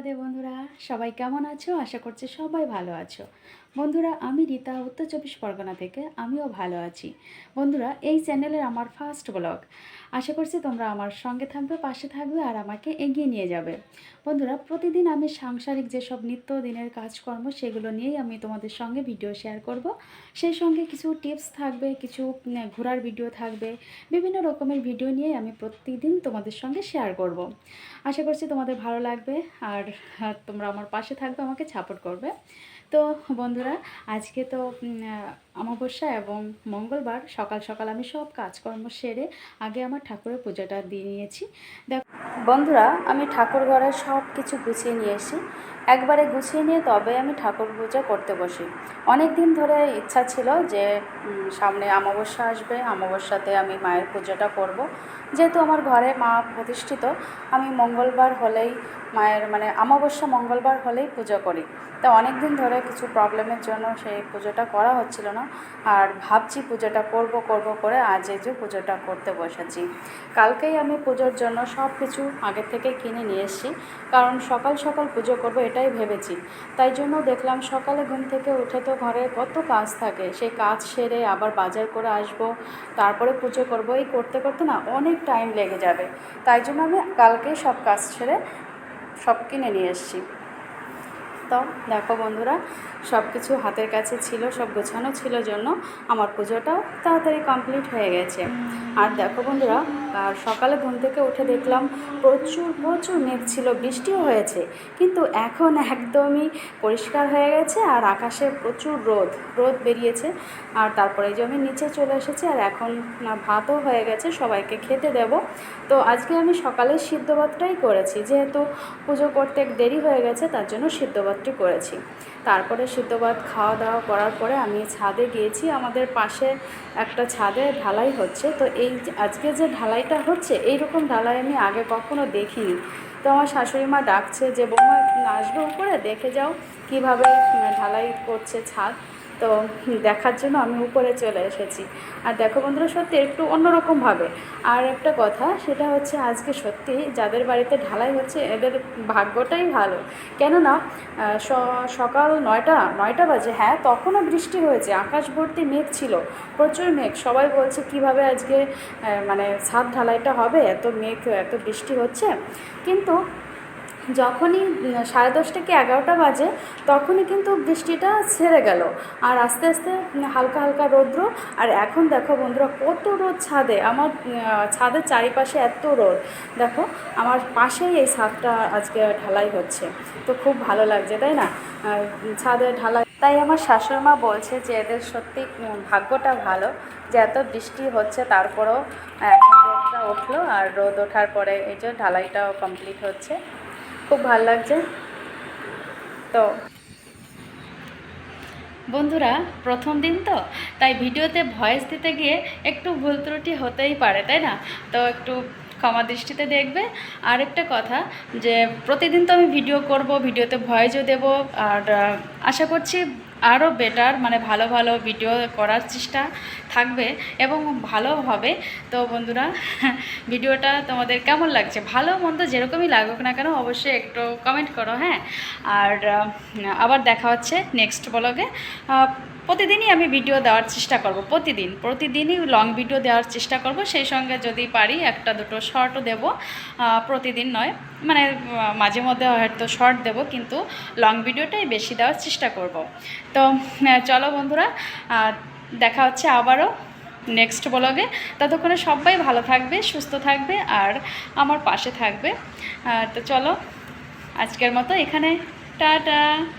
রাধে বন্ধুরা, সবাই কেমন আছো? আশা করছি সবাই ভালো আছো। বন্ধুরা, আমি রীতা, উত্তর চব্বিশ পরগনা থেকে। আমিও ভালো আছি। বন্ধুরা, এই চ্যানেলের আমার ফার্স্ট ব্লগ। আশা করছি তোমরা আমার সঙ্গে থাকবে, পাশে থাকবে আর আমাকে এগিয়ে নিয়ে যাবে। বন্ধুরা, প্রতিদিন আমি সাংসারিক যেসব নিত্য দিনের কাজকর্ম সেগুলো নিয়েই আমি তোমাদের সঙ্গে ভিডিও শেয়ার করব। সেই সঙ্গে কিছু টিপস থাকবে, কিছু ঘোরার ভিডিও থাকবে, বিভিন্ন রকমের ভিডিও নিয়ে আমি প্রতিদিন তোমাদের সঙ্গে শেয়ার করব। আশা করছি তোমাদের ভালো লাগবে আর তোমরা আমার পাশে থাকবে, আমাকে সাপোর্ট করবে। তো বন্ধুরা, আজকে তো অমাবস্যা এবং মঙ্গলবার। সকাল সকাল আমি সব কাজকর্ম সেরে আগে আমার ঠাকুরের পূজাটা দিয়ে নিয়েছি। দেখো বন্ধুরা, আমি ঠাকুর ঘরে সব কিছু গুছিয়ে নিয়ে এসেছি। একবারে গুছিয়ে নিয়ে তবে আমি ঠাকুর পূজা করতে বসি। অনেক দিন ধরে ইচ্ছা ছিল যে সামনে অমাবস্যা আসবে, অমাবস্যাতে আমি মায়ের পূজাটা করব। যেহেতু আমার ঘরে মা প্রতিষ্ঠিত, আমি মঙ্গলবার হলেই মায়ের অমাবস্যা মঙ্গলবার হলেই পুজো করি। তা অনেক দিন ধরে কিছু প্রবলেমের জন্য সেই পুজোটা করা হচ্ছিল না। আর ভাবছি পুজোটা করব করে আজ এই যে পুজোটা করতে বসেছি। কালকেই আমি পুজোর জন্য সব কিছু আগে থেকে কিনে নিয়ে এসেছি, কারণ সকাল সকাল পুজো করব এটাই ভেবেছি। তাই জন্য দেখলাম সকালে ঘুম থেকে উঠে তো ঘরে কত কাজ থাকে, সেই কাজ সেরে আবার বাজার করে আসব, তারপরে পুজো করব। এই করতে করতে না অনেক টাইম লেগে যাবে। তাই জন্য আমি কালকেই সব কাজ ছেড়ে সব কিনে নিয়ে এসেছি। তো দেখো বন্ধুরা, সব কিছু হাতের কাছে ছিল, সব গোছানো ছিল জন্য আমার পুজোটাও তাড়াতাড়ি কমপ্লিট হয়ে গেছে। আর দেখো বন্ধুরা, সকালে ঘুম থেকে উঠে দেখলাম প্রচুর প্রচুর মেঘ ছিল, বৃষ্টিও হয়েছে, কিন্তু এখন একদমই পরিষ্কার হয়ে গেছে আর আকাশে প্রচুর রোদ বেরিয়েছে। আর তারপরে যে আমি নিচে চলে এসেছি, আর এখন ভাতও হয়ে গেছে, সবাইকে খেতে দেব। তো আজকে আমি সকালে সিদ্ধ ভাতটাই করেছি, যেহেতু পুজো করতে দেরি হয়ে গেছে তার জন্য সিদ্ধ ভাতটি করেছি। তারপরে সিদ্ধ ভাত খাওয়া দাওয়া করার পরে আমি ছাদে গিয়েছি। আমাদের পাশে একটা ছাদে ঢালাই হচ্ছে, তো এই আজকে যে ঢালাইটা হচ্ছে এইরকম ঢালাই আমি আগে কখনো দেখিনি। তো আমার শাশুড়ি মা ডাকছে যে বৌমা আসবে উপরে, দেখে যাও কিভাবে ঢালাই করছে ছাদ। তো দেখার জন্য আমি উপরে চলে এসেছি। আর দেখো বন্ধুরা, সত্যি একটু অন্যরকমভাবে। আর একটা কথা, সেটা হচ্ছে আজকে সত্যি যাদের বাড়িতে ঢালাই হচ্ছে এদের ভাগ্যটাই ভালো। কেননা সকাল নয়টা বাজে, হ্যাঁ তখনও বৃষ্টি হয়েছে, আকাশ ভর্তি মেঘ ছিল, প্রচুর মেঘ। সবাই বলছে কিভাবে আজকে ছাদ ঢালাইটা হবে, এত মেঘ এত বৃষ্টি হচ্ছে। কিন্তু যখনই 10:30 কি 11টা বাজে, তখনই কিন্তু বৃষ্টিটা ছেড়ে গেল, আর আস্তে আস্তে হালকা হালকা রৌদ্র। আর এখন দেখো বন্ধুরা, কত রোদ ছাদে, আমার ছাদের চারিপাশে এত রোদ। দেখো আমার পাশেই এই ছাদটা আজকে ঢালাই হচ্ছে, তো খুব ভালো লাগছে, তাই না? ছাদে ঢালাই, তাই আমার শাশুড়িমা বলছে যে এদের সত্যি ভাগ্যটা ভালো, যে এত বৃষ্টি হচ্ছে তারপরেও এখন রোদটা উঠলো, আর রোদ ওঠার পরে এই যে ঢালাইটাও কমপ্লিট হচ্ছে। খুব ভালো লাগছে। তো বন্ধুরা, প্রথম দিন তো, তাই ভিডিওতে ভয়েস দিতে গিয়ে একটু ভুল ত্রুটি হতেই পারে, তাই না? তো একটু ক্ষমা দৃষ্টিতে দেখবে। আর একটা কথা, যে প্রতিদিন তো আমি ভিডিও করব, ভিডিওতে ভয়েসও দেব, আর আশা করছি আরও বেটার ভালো ভালো ভিডিও করার চেষ্টা থাকবে এবং ভালো হবে। তো বন্ধুরা, ভিডিওটা তোমাদের কেমন লাগছে, ভালো মন্দ যেরকমই লাগুক না কেন অবশ্যই একটু কমেন্ট করো, হ্যাঁ। আর আবার দেখা হচ্ছে নেক্সট ব্লগে। প্রতিদিনই আমি ভিডিও দেওয়ার চেষ্টা করব, প্রতিদিনই লং ভিডিও দেওয়ার চেষ্টা করব, সেই সঙ্গে যদি পারি একটা দুটো শর্টও দেব। প্রতিদিন নয়, মাঝে মধ্যে হয়তো শর্ট দেব, কিন্তু লং ভিডিওটাই বেশি দেওয়ার চেষ্টা করব। তো চলো বন্ধুরা, দেখা হচ্ছে আবারও নেক্সট ব্লগে। ততক্ষণে সবাই ভালো থাকবে, সুস্থ থাকবে আর আমার পাশে থাকবে। তো চলো আজকের মতো এখানে, টাটা।